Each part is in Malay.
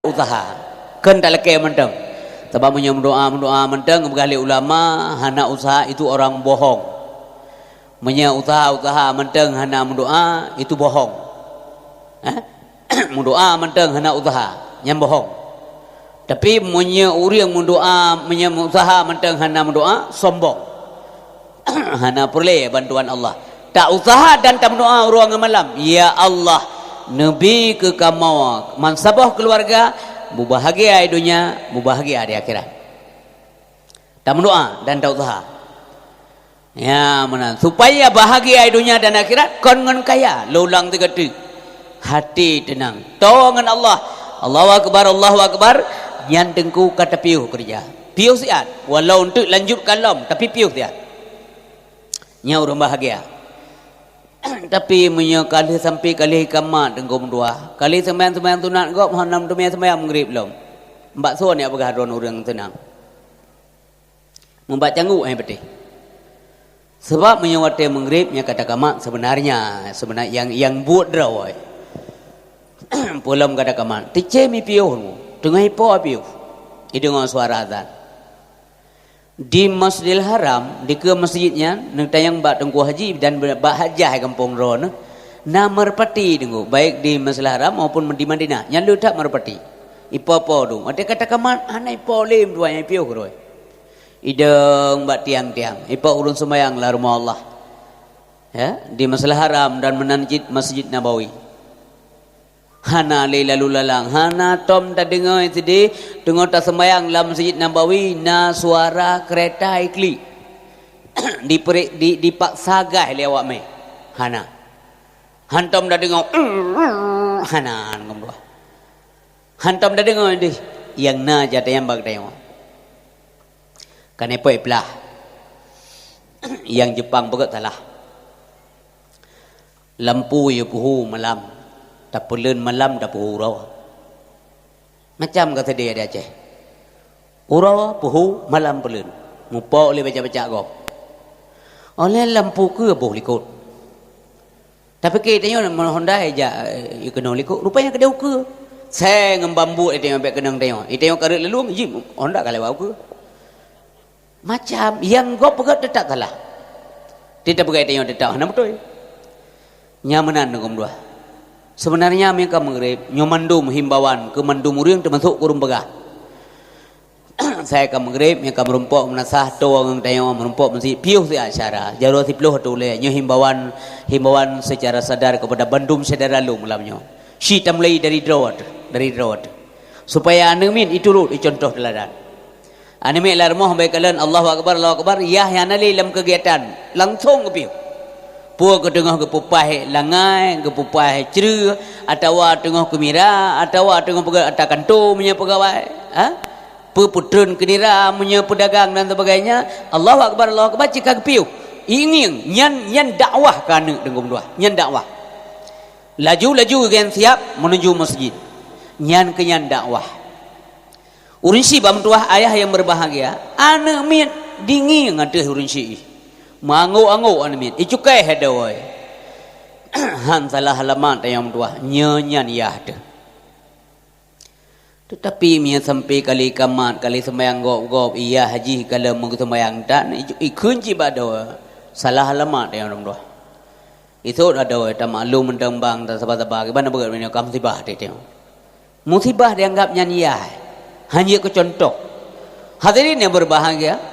usaha kan tak leke menteng sebab mendoa menteng bergali ulama hana usaha itu orang bohong usaha menteng hana mendoa itu bohong mendoa menteng hana usaha yang bohong tapi urang mendoa usaha menteng hana mendoa sombong hana perle bantuan Allah tak usaha dan tak mendoa ruang malam ya Allah Nabi ke kamu mansabah keluarga bahagia di dunia bahagia di akhirat tak mendoa dan tak usaha ya mana supaya bahagia di dunia dan akhirat kon ngan kaya lulang tiga hati tenang tongan Allah Allahu akbar yang tengku kata piuh kerja piuh siat walau untuk lanjut kalam tapi piuh siat nya orang bahagia tapi kali sampai kali kamat dengan dua kali sembahyang tunat gop hanam tu sembahyang maghrib belum mbak so ni apa hadron orang tenang membaca canggu betul sebab menyawate maghrib nya kata kamat sebenarnya yang buat drawai pulam kata kamat tice mi piuh tengah ipo piuh ideng suara azan di Masjidil Haram di ke masjidnya nang tayang bak tengku haji dan bak hajah kampung ron na merpati tengku baik di Masjidil Haram maupun di Madinah nyalu tak merpati ipo-po tu ada kata kaman anai polim dua yang piu keroi ideng bak tiang-tiang ipo urun sembahyang la rumah Allah ya di Masjidil Haram dan menanjid Masjid Nabawi hana lalu lalang hana tom tak dengar itu dengar tak sembahyang dalam Masjid Nabawi na suara kereta ikli dipaksa gah lewat me hana hantom dah dengar hana ngomong hantom dah dengar di yang na jata yang bag tayong kan epo iplah yang Jepang begat salah lampu ya puhu malam tak pelun malam tak puhu rawa macam kata dia Aceh urawa puhu malam pelun ngupok boleh baca-baca kau oleh lampu ke boleh likut tapi kita tengok Honda aja kena likut rupanya kedau ke saya ngembambu tengok sampai kenang tengok karet lalu jim Honda kalau bau ke macam yang kau pegat tetap salah tidak pegat tengok tetap mana betul nyamanan dengan dua sebenarnya mereka mengrip nyomandum himbauan ke mandum urang termasuk kurung begah saya akan mengrip mereka merumpok menasah tuang tayong merumpok mesti piuh si acara jaro tipluh tu le nyo himbauan secara sadar kepada bandum saudara lu malamnya si tamlai dari drawat supaya anemin iturut icontoh teladan anemi larmoh baikalan Allahu akbar ya yanali dalam kegiatan langsung piuh puak ke tengah ke pupai langai ke pupai ceru atau tengah ke mira atau tengah pegawai atau kantor punya pegawai peputun kenira punya pedagang dan sebagainya Allahu akbar cika kepiu ingin nyan dakwah kana dengan dua nyan dakwah laju gen siap menuju masjid nyan dakwah urinsi bam tuah ayah yang berbahagia anak min dingin ada urinsi mangu-angu anmin icukai hadawai han salah halaman yang dua nyanyan ya ada tetapi mia sampai kali kamat kali sembahyang gop iya haji kalau mau sembahyang dan ikunci badawa salah halaman yang dua itu ada tak maklum mendembang tak sabar-sabar gimana begat punya musibah dia tengok musibah dianggap nyanyi hanya ke contoh hadirin yang berbahagia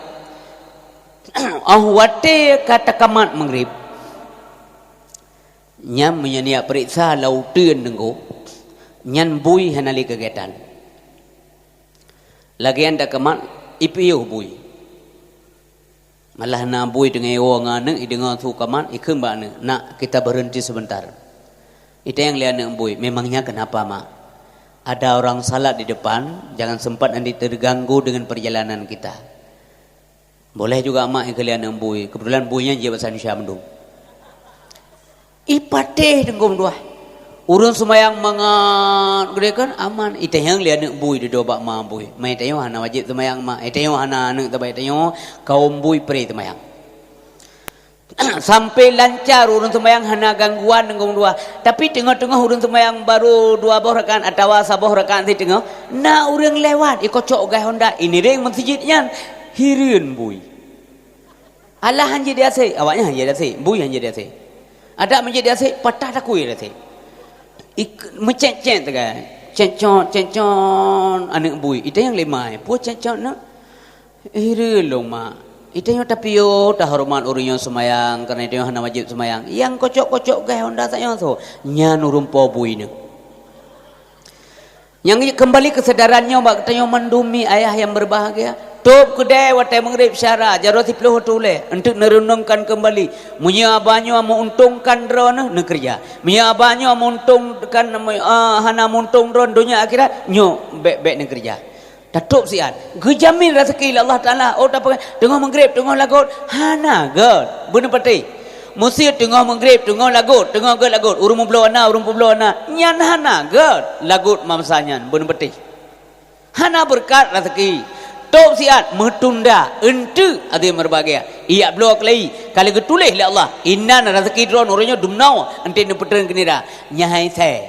wate kata kamat maghrib nyam menyania periksa lautan denggo nyan bui hanali kegiatan lagi anda kamat ipiu bui malah na bui dengan wong ane dengan tu kamat ikun bane nak kita berhenti sebentar itu yang lihat nak bui memangnya kenapa mak ada orang salat di depan jangan sempat nanti terganggu dengan perjalanan kita boleh juga mak yang kalian embui kebetulan buinya dia bahasa Indonesia mendung ipateh dengkum dua urun sembahyang mangat gede kan aman ite yang lihat nak bui di dobak ma bui mai tayo hana wajib sembahyang ma ite yo hana nak tabai tayo kaum bui pre sembahyang sampai lancar urun sembahyang hana gangguan dengan dua. Tapi tengah-tengah urun sembahyang baru 2 buah rakaat atau 1 rakaat nanti tengah, na urang lewat ikocok gai Honda ini ring masjidnya hireun bui. Allah hanya dia say, awaknya hanya dia say, bui hanya dia say. Ada menjadi dia say, patah tak kuih dia say. Mencet-cet kan. Cencon anak bui. Itu yang lemai. Puas cencon nak. Hireun long mak. Itu yang tapi yo dah hormat urang semayang karena itu yang hana wajib semayang. Yang kocok-kocok gai Honda saya so, nyan urumpo bui ni. Yang kembali kesedarannya bak tanya mendumi ayah yang berbahagia. Top kedai watai mengrib syara jaro 10 tule untuk merenungkan kembali. Munya abahnya menguntungkan drone ne kerja. Munya abahnya menguntungkan hana muntung drone dunia akhirat nyo bek-bek ne kerja. Tatuk sian. Gejamin rezeki Allah Taala. Oh tak pakai tengah mengrib tengah lagut hana god. Bener pati. Musir tengah mengrib tengah lagut tengah god lagut urung pulau ana nyan hana god lagut mamsanya bener pati. Hana berkat rezeki. Tok siat metunda ente ada yang berbahagia. Ia blok lagi. Kalau ketulih oleh Allah, inna rezeki drone orangnya dumnau ente ne petern kenira. Nyahai saya.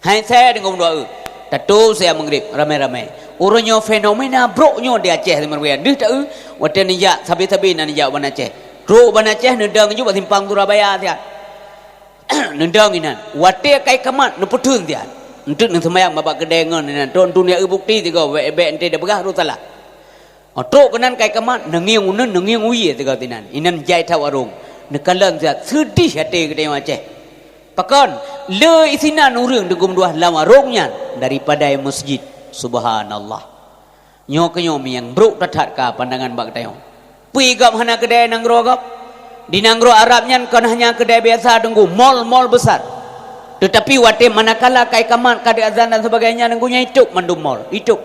Hai saya dengan doa. Tato saya mengrib ramai-ramai. Orangnya fenomena broknya di Aceh yang berbahagia. Dia tak wate nijak sabi-sabi nan nijak ban Aceh. Ro ban Aceh nendang juga simpang Surabaya siat. Nendang inan. Wate kai kamat ne petern siat. Untuk nak semayang babak kedengan ni tuan dunia bukti tiga bek ente dah begah rutalah. Otok kenan kai kamat nengiung unen nengiung uye tiga tinan. Inan jai tawarung. Nekalan zat sedih hati kedai Aceh. Pakon le isinan urang degum dua lawarungnya daripada masjid. Subhanallah. Nyo kenyo yang bruk tatat ka pandangan bak kedai. Pi gap hana kedai nanggro gap. Di nanggro Arabnya kan hanya kedai biasa denggu mall besar. Tetapi wate manakala kai kamat kada azan dan sebagainya nenggunya hidup mandum mall hidup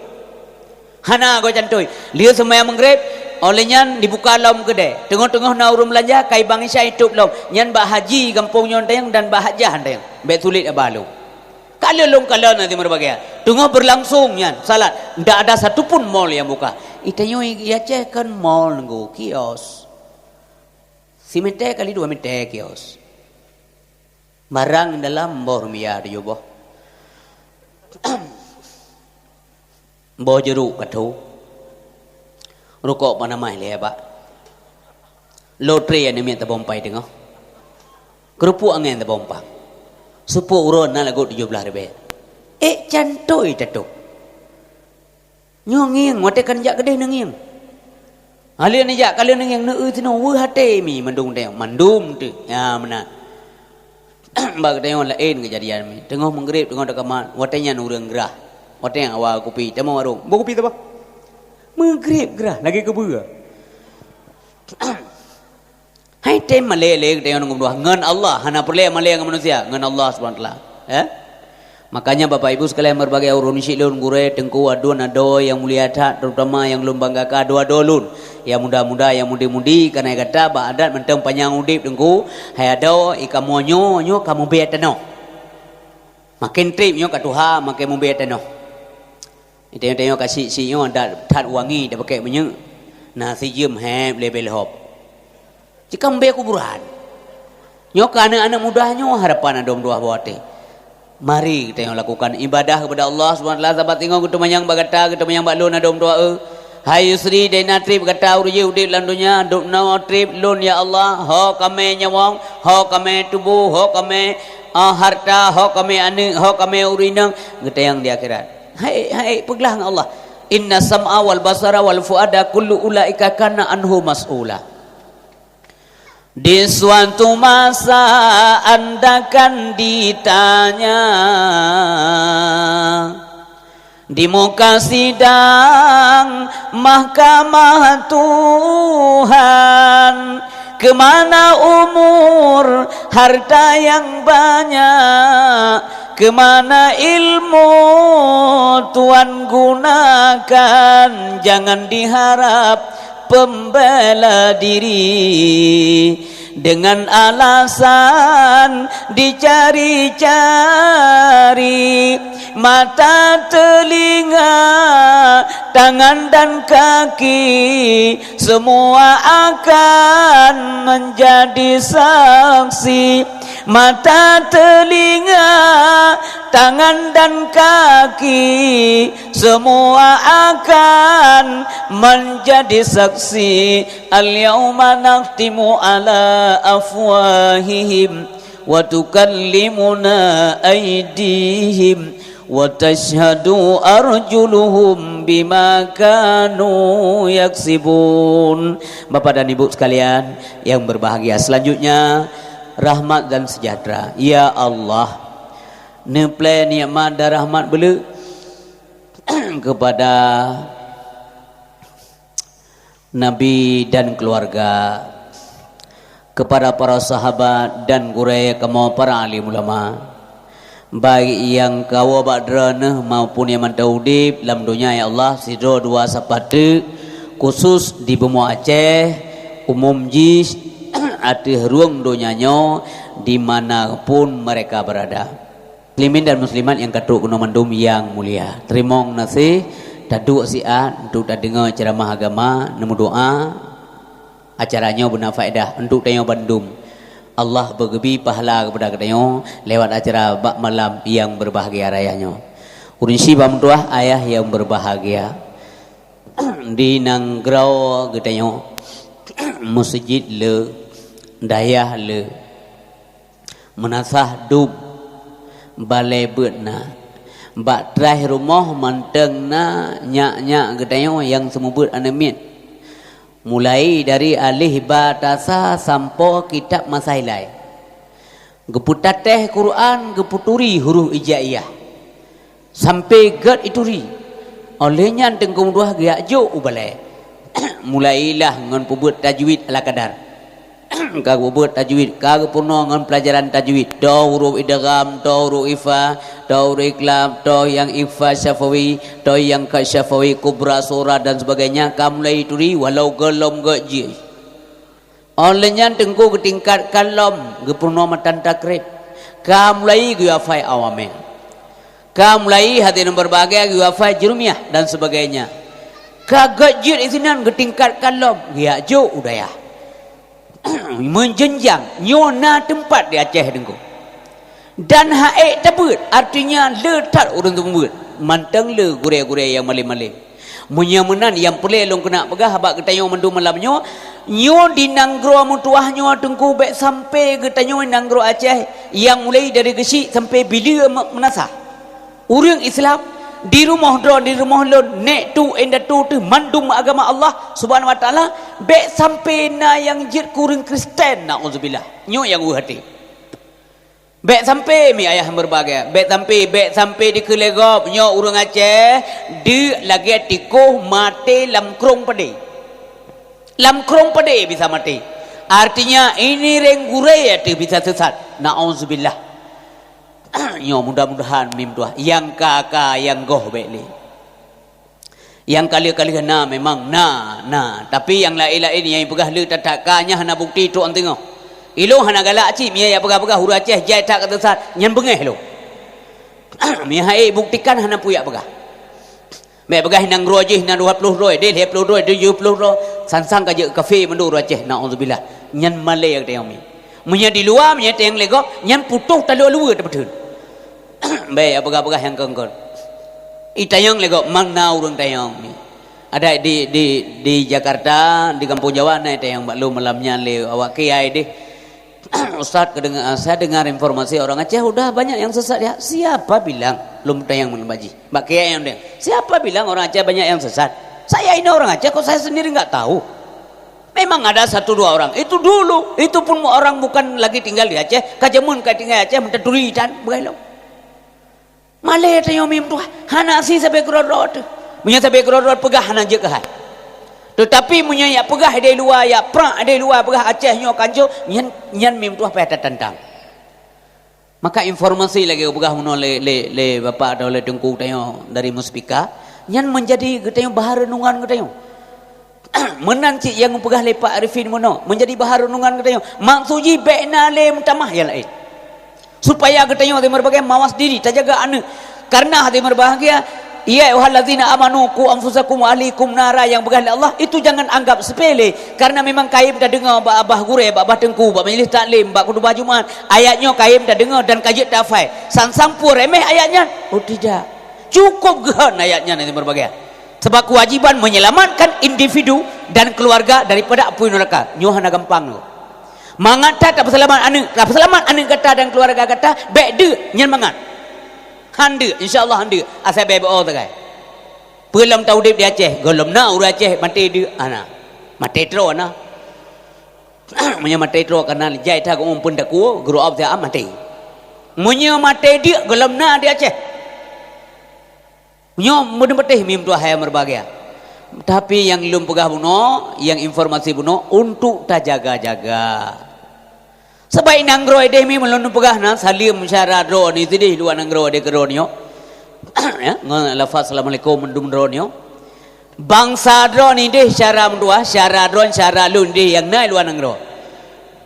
hana go cantoi dia semaya mengrib olehnya dibuka lom kedai tengah-tengah na urung belanja kai bang isya hidup lom nyan bah haji kampung nyonteng dan bah hajah ndeng bet sulit abalu kalau long kalau nanti berbagai tengah berlangsung nyan salat ndak ada satu pun mall yang buka itanyo ya Aceh kan mall nenggu kios si mete kali 2 mete kios barang dalam bor mia dia boh. Boh jeruk katu. Rokok panamai le ba. Lotre ni mi ta bompai tengah. Kerupuk angin ta bompang. Supo uron na lagu 17 cantoi tatu. Nyongiang wate kan jak gede nengiang. Alian ni jak kalian nengiang ne tino we hate mi mandung teh mandum tu. Ya benar. Bag tengok lain kejadian ni. Tengah mengrib tengah dak kamat, watenya urang gerah. Wate yang awal kopi, temu warung. Bawa kopi tu apa? Mengrib gerah lagi ke bua. Hai tem malele tengok ngum dua ngan Allah, hana perle malele dengan manusia, ngan Allah Subhanahu wa taala. Makanya Bapak Ibu sekalian berbagai urun silun gure tengku adun ado yang mulia tak terutama yang lum banggakan ado lun yang muda-muda yang mudi-mudi karena kata ba adat mentang panjang udip tengku hai ado ikamonyo nyo kamu beatano makin trip nyo katuha makin mu beatano itu yang kasih si nyo ada tat wangi dah pakai menye nah si jem heb lebel hop jika mbe kuburan nyo ka anak-anak mudanya harapan adom dua bote. Mari kita yang lakukan ibadah kepada Allah Subhanahu wa taala. Sahabat tengok kita menyang bagata, kita menyang baklun adom doa. Hai Sri dena trip kata urje udip landunya dok nawa trip lun ya Allah. Ho kami nyawang, ho kami tubuh, ho kami harta, ho kami anak, ho kami urinang kita yang di akhirat. Hai peglah dengan Allah. Inna sam'a wal basara wal fuada kullu ulaika kana anhu mas'ula. Di suatu masa anda kan ditanya di muka sidang mahkamah Tuhan, kemana umur harta yang banyak, kemana ilmu Tuhan gunakan, jangan diharap pembela diri dengan alasan dicari-cari mata telinga tangan dan kaki semua akan menjadi saksi. Mata, telinga, tangan dan kaki semua akan menjadi saksi. Al-yawma nakhtimu ala afwahihim wa tukallimuna aydihim wa tashhadu arjuluhum bima kanu yaksibun. Bapak dan Ibu sekalian yang berbahagia, selanjutnya rahmat dan sejahtera. Ya Allah, neple nikmat dan rahmat bela kepada Nabi dan keluarga, kepada para sahabat dan guraya kamu para alim ulama, baik yang kawa badrana maupun yang mantaudib dalam dunia. Ya Allah, sidro dua sapatu khusus di Bumua Aceh umum jis ati ruang donyanya dimanapun mereka berada. Muslimin dan muslimat yang katuk kuno mandum yang mulia, terima kasih taduk siat untuk dengar ceramah agama, nemu doa acaranya benar faedah untuk tanya bandum. Allah bergebi pahala kepada katanya lewat acara bak malam yang berbahagia rayanya. Urinsi bamtuah ayah yang berbahagia di Nanggrau katanya masjid le dayah le menasah dub balai betna bak terakhir rumah manteng na nyak-nyak katanya yang semubut anamit mulai dari alih batasa sampai kitab masailai geputateh Quran geputuri huruf ijaiyah sampai gad ituri olehnya tengkung dua giak jo ubalai mulailah ngan pubut tajwid ala kadar kagak buat tajwid, kagak purno dengan pelajaran tajwid. Do huruf idgham, do huruf ifa, do huruf iqlab, do yang ifa syafawi, do yang ka syafawi kubra surah dan sebagainya. Kamu mulai turi walau gelom gaji. Olehnya tengku ke tingkat kalam, ke purno matan takrib. Kamu mulai ke wafai awamen. Kamu mulai hati nomor bahagia ke wafai jerumiah dan sebagainya. Kagak jid isinan ke tingkat kalam, ya jo udaya. Menjenjang nyona tempat di Aceh dengku dan haik tebut artinya letak urang tebut mantang le gure-gure yang malih-malih menyamanan yang pelih long kena pegah habak ketanya mandu malamnya nyo di Nanggro mutuahnya tengku baik sampai ketanya Nanggro Aceh yang mulai dari Gesik sampai bila menasah urang Islam di rumah lon nek tu enda tu mandum agama Allah Subhanahu wa taala be sampai na yang jid kuring Kristen naudzubillah nyo yang hati be sampai mi ayah berbagai be sampai di kelegop nyo urang Aceh di lagi tikuh mati lam krong pade bisa mati artinya ini renggure ya bisa sesat naudzubillah. Nyo mudah-mudahan mim tuah yang kakak yang goh beli yang kali-kali na memang na tapi yang lain-lain yang pegah le tatakanya hana bukti tu antengah ilo hana galak ci mia ya pegah-pegah huruf Aceh jai tak kata sat nyan bengeh lo mia hai buktikan hana puyak pegah me pegah nang ro Aceh na 20 roi de 20 roi 70 roi sansang kaje kafe mendu ro Aceh naudzubillah nyan malay yang mi munya di luar munya teng lego nyan putuh talu luar betul baik apa-apa yang kengkol itayang lego mana urang tayang ni ada di Jakarta di Kampung Jawa na tayang baklu malamnya le awak kiai deh Ustaz saya dengar informasi orang Aceh udah banyak yang sesat ya siapa bilang belum tayang menbaji mbak kiai yang deh siapa bilang orang Aceh banyak yang sesat saya ini orang Aceh kok saya sendiri nggak tahu memang ada 1-2 orang itu dulu itu pun orang bukan lagi tinggal di Aceh kajamun kai tinggal Aceh minta turitan begitu malay tayo mim tuh hana si sampai kerodot punya sampai kerodot pegah hana je kahai tetapi punya ya pegah ada luar ya prak ada luar pegah Aceh nyo kanjo nyan mim tuh payah tentang maka informasi lagi pegah meno le bapak atau le dengku tayo dari muspika nyan menjadi tayo bahar renungan tayo menan cik yang pegah le Pak Arifin meno menjadi bahar renungan tayo maksudnya baikna le mentamah ya lain supaya katanya hati berbahagia mawas diri tak jaga anak karena hati berbahagia ya ayyuhallazina amanu qu anfusakum wa ahlikum nara, yang berkata Allah itu jangan anggap sepele, karena memang kaim dah dengar bak abah gure, bak abah tengku, bak majlis taklim, bak khutbah Jumaat, ayatnya kaim dah dengar dan kaji dah hafal. Sang pun remeh ayatnya? Oh tidak. Cukup gehan ayatnya nanti berbagai. Sebab kewajiban menyelamatkan individu dan keluarga daripada api neraka. Nyohana gampang tu. Mangata tak selamat anu kata dan keluarga kata, baik de nyen mangat. Hande insyaallah hande asal bebe oh takai pelam tahu dip di Aceh golom na ur Aceh mati dia ana mati tro ana munya mati tro kana jai tha ko pun dak ku guru ab dia mati munya mati dia golom na di Aceh munya mudun betih mim tu hai berbahagia, tapi yang lum pegah buno yang informasi buno untuk ta jaga-jaga. Sebab nanggro ide mi melon pegah na salim syarat ro ni tidih luar nanggro ide kero nyo ya ngon lafaz assalamualaikum mendum ro nyo bangsa ro ni deh syara mendua syara ron syara lun deh yang nai luar nanggro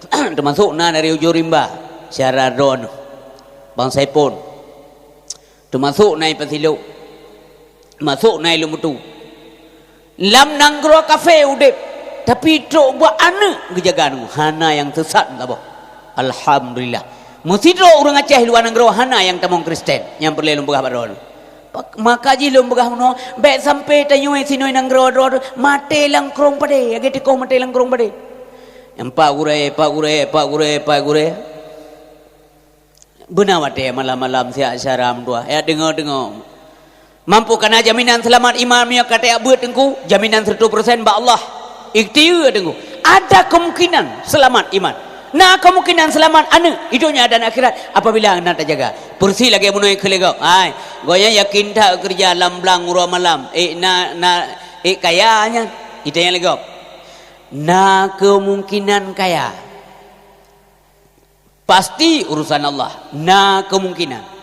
termasuk na dari ujung rimba syara ron bangsa Ipon termasuk nai Pasilu masuk nai Lumutu lam nanggro kafe udip tapi trok buat anak kejagaan hana yang sesat tak apa. Alhamdulillah. Musidro orang Aceh luar negara hana yang tamong Kristen yang perlu lumbagah baron. Maka ji lumbagah no baik sampai tanyoi sinoi negara mate langkrong pade age tiko mate langkrong pade. Yang pak gure. Benar wate malam-malam sia syaram dua. Ya dengar. Mampu kana jaminan selamat imamnya kata abut tengku jaminan 100% ba Allah. Ikhtiar tengku. Ada kemungkinan selamat iman. Nah kemungkinan selamat anu hidupnya dan akhirat apabila anda tak jaga. Persi lagi munoi kelegau. Ai, goya yakin tak kerja lamblang ura malam. Kayanya itu yang legau. Nah kemungkinan kaya. Pasti urusan Allah. Nah kemungkinan.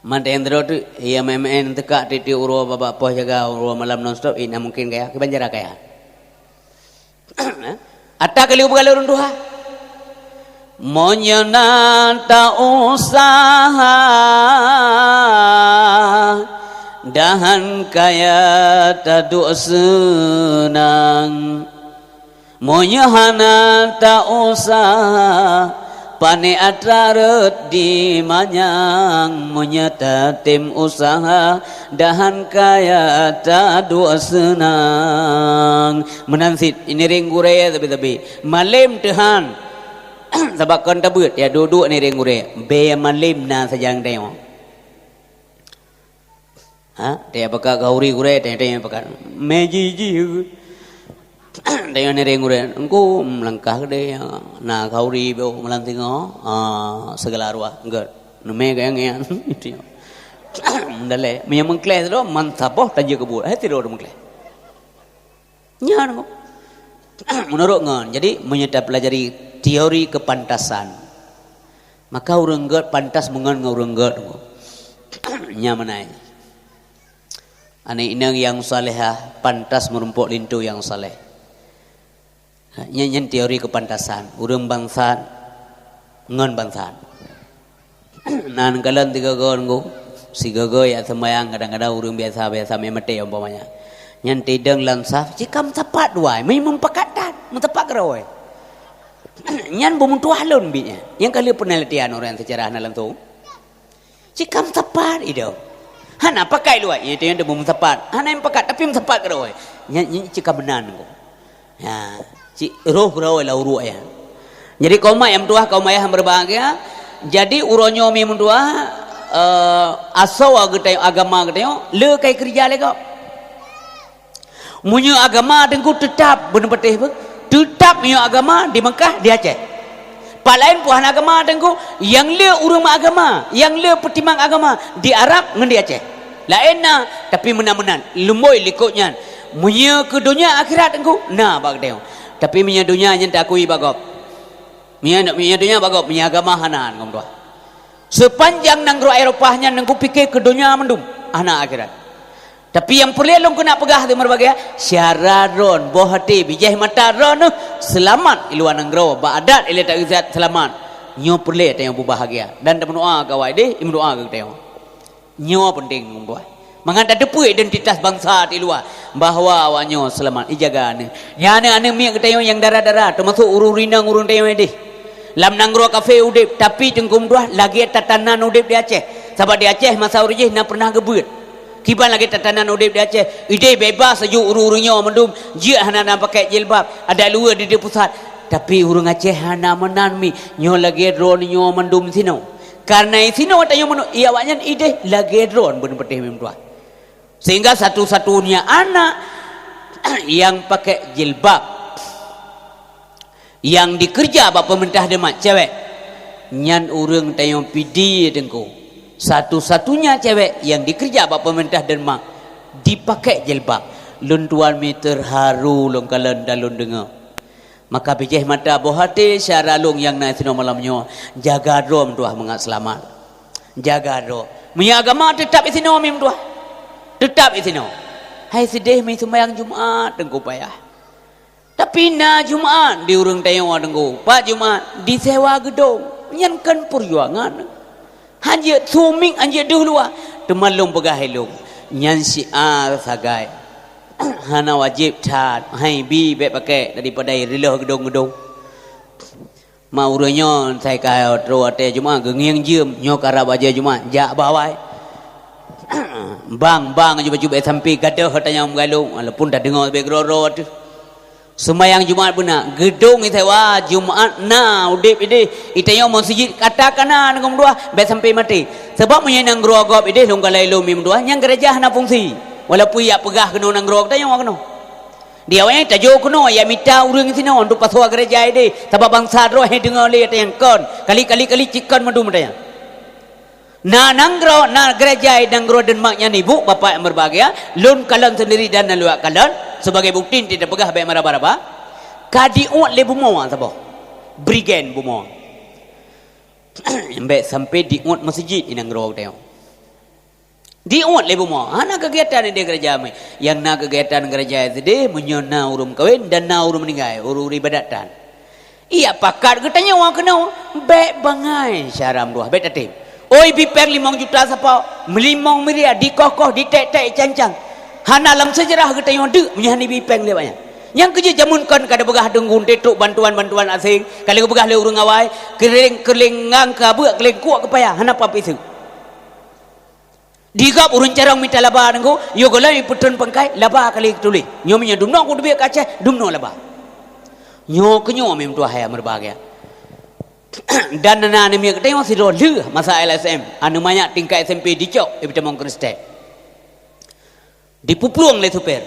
Mante yang terus tu, ia main tekak titi ura bapa poh jaga ura malam non stop. Ina mungkin kaya, kebanjara kaya. Atta kali ubagal runduha monyana ta usaha dahan kaya tadu senang monyana ta usaha pane atraret di manyang menyata tim usaha dahan kaya tadu senang menansit ini ringgure tapi malim Tuhan sebab kon tabut ya duduk ni ringgure be malim na sajang tengok ha dia pakai gauri gure dia pakai mejiji tengok ni ringgure engko melangkah dia na gauri be melantingo segala arwah enggak neme gayang itu mendale punya mengkles tu mantap boh tajuk kebul tidur mengkles nyan menurut ngon jadi menyedap pelajari teori kepantasan maka urang gat pantas mengon urang gat nyamanai ane inang yang salehah pantas merumpuk lintu yang saleh nyen teori kepantasan urang bangsa ngon bangsa nan kalan tiga gon go si gogo ya sembayang kadang-kadang urang biasa-biasa memete umpamanya nyen tidang lansaf cikam tepat duai mai mempakatan mentepak gerawai nyan bumuntu halun binya yang kali penelitian orang sejarah dalam tu cikam tepat itu hana pakai luai itu yang demu tepat hana yang pakat tapi tepat gerawai nyan cikam benan ko ya cik roh gerawai la uru ya jadi kaum yang tuah kaum yang berbahagia jadi uronyo mi muntua asawa getayo agama getayo le kai kerja lego punya agama dengku tetap benar betul tetap punya agama di Mekah di Aceh. Pak lain puan agama dengku yang le urang agama, yang le petimang agama di Arab ngan di Aceh. Lainna tapi menan-menan lumoi likutnya. Punya ke dunia akhirat dengku nah bag tengok. Tapi punya dunia yang tak akui bagop. Punya dunia bagop, punya agama hanan ngom tua. Sepanjang nanggro Eropahnya dengku fikir ke dunia mendum anak akhirat. Tapi yang perlu kena pegah di berbagai syararon boh hati bijah mata ron selamat iluan anggro ba'dat ila ta'izat selamat nyo perlu yang berbahagia dan doa kawai deh doa ke tengok nyo penting membuat Menganda depu identitas bangsa di luar. Bahawa awaknya selamat ijaga ane. Nyane ane miak ketayo yang darah-darah termasuk ururina urun tayo ede. Lam nanggro kafe udip tapi tengkum dua lagi tatanan udip di Aceh. Sebab di Aceh masa urujih na pernah gebut. Kiban lagi tatanan udip di Aceh. Ide bebas sejuk ururunyo mendum. Jia hana pakai jilbab. Ada luar di pusat. Tapi urung Aceh hana menanmi. Nyo lagi drone nyo mendum sino. Karena sino tayo menu iya awaknya ide lagi drone bener petih memang. Sehingga satu-satunya anak yang pakai jilbab yang dikerja bak pemerintah Demak cewek nyan urang tayong pidi dengku satu-satunya cewek yang dikerja bak pemerintah Demak dipakai jilbab lun tuan mi terharu long kalen dalun dengar maka bijih mata bohati syaralung yang naik sino malamnya jaga rom tuah mengat selamat jaga rom punya agama tetap isino mim tuah tetap di sini. Hai sedih mai sembahyang Jumaat dengku payah. Tapi na Jumaat di urang tayo dengku. Pak Jumaat disewa gedung. Nyankan perjuangan. Hanya suming hanya dulu temalung pegahilung. Nyan siar sagai. Hana wajib tat. Hai bi be pakai daripada rilah gedung-gedung. Mauranya saya kaya terwate Jumaat gengiang jem nyo karab aja Jumaat jak bawai. Bang cuba sampai gadah tanya mgalung walaupun dah dengar begroro tu sembahyang Jumaat benar gedung itu wah Jumaat na udip ide itanya masjid katakan dengan dua be sampai mati sebab menyenang grogop ide long kalai lo mim dua yang gereja na fungsi walaupun ya pegah kena nang grog tanya kena dia wanya tajo kena ya minta urang sini untuk paswa gereja ide sebab bangsa roh he dengar le tanya kon kali cikon madu tanya na nanggro na gereja nanggro dan maknya ni bu bapak yang berbahagia lun kalan sendiri dan naluak kalan sebagai bukti tidak pegah baik marah-marah kadi uat le bumawa sabo brigen bumawa mbak sampai di uat masjid nanggro teo di uat le bumawa ana kegiatan di gereja mai yang na kegiatan gereja itu menyona urum kawin dan na urum meninggal ururi badatan iya pakat katanya wang kena baik bangai syaram dua baik tatim oi biper 5 juta siapa melimong miria dikokoh ditek-tek cancang hana dalam sejarah kita yang ada menyahani bipeng dia banyak yang kerja jamun kan kada begah denggun tetuk bantuan asing kali begah le urang awai keling ngangka buak keling kuak kepaya hana papi su digap urun carang minta laba dengku yo golai putun pengkai laba kali tuli nyo minya dumno ku dubi kaca dumno laba nyo kenyo mem tu haya berbahagia dan nana ni kita yang masih dulu masa LSM anu banyak tingkat SMP dicok di Temong Kristen dipuplung le super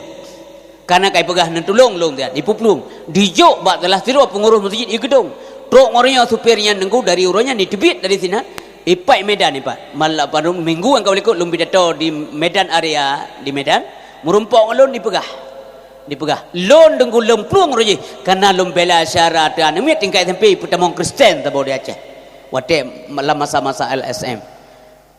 karena kai pegah nentulung long dia dipuplung dijok bak telah siro pengurus masjid di gedung truk ngornya supirnya nenggu dari uronya ditebit dari sini ipai Medan ipai malah pada minggu yang kau ikut lumbi dato di Medan area di Medan merumpok lon dipegah lon dengku lemplung roji karena lom bela syarat dan ini tingkat SMP Temong Kristen tabo di Aceh wate malam masa-masa LSM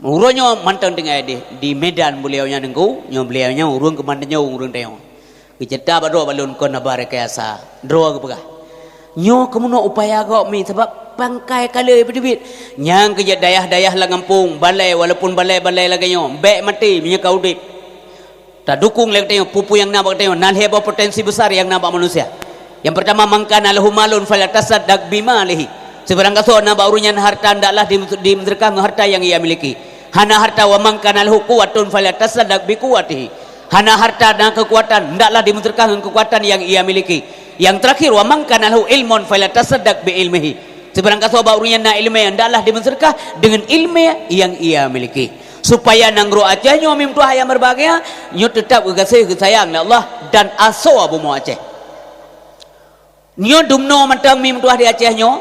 uronyo mantang dengan di Medan beliaunya dengku nyo beliaunya urung kemandannya urung tayong bicerita bado balon kon abare kayasa dro kepegah nyo kemuno upaya kok mi sebab pangkai kala bidit nyang kerja dayah-dayah la ngampung balai walaupun balai lagi nyo bek mati minyak kaudip tak dukung lagi tengok pupu yang nampak tengok nalheba potensi besar yang nampak manusia yang pertama mangkana lahu malun falatasaddaq bima alihi sebarang kaso nampak urunyan harta ndaklah dimedrekah harta yang ia miliki hana harta wa mangkana lahu quwwatun falatasaddaq bi quwwatihi hana harta dan kekuatan ndaklah dimedrekah dengan kekuatan yang ia miliki yang terakhir wa mangkana lahu ilmun falatasaddaq bi ilmihi sebarang kaso urunyan na ilmu ndaklah dimedrekah dengan ilmu yang ia miliki supaya nanggro Aceh nyo mim tu hayam berbahagia nyo tetap kasih sayang Allah dan aso abu mo Aceh nyo dumno mantang mim tu di Aceh nyo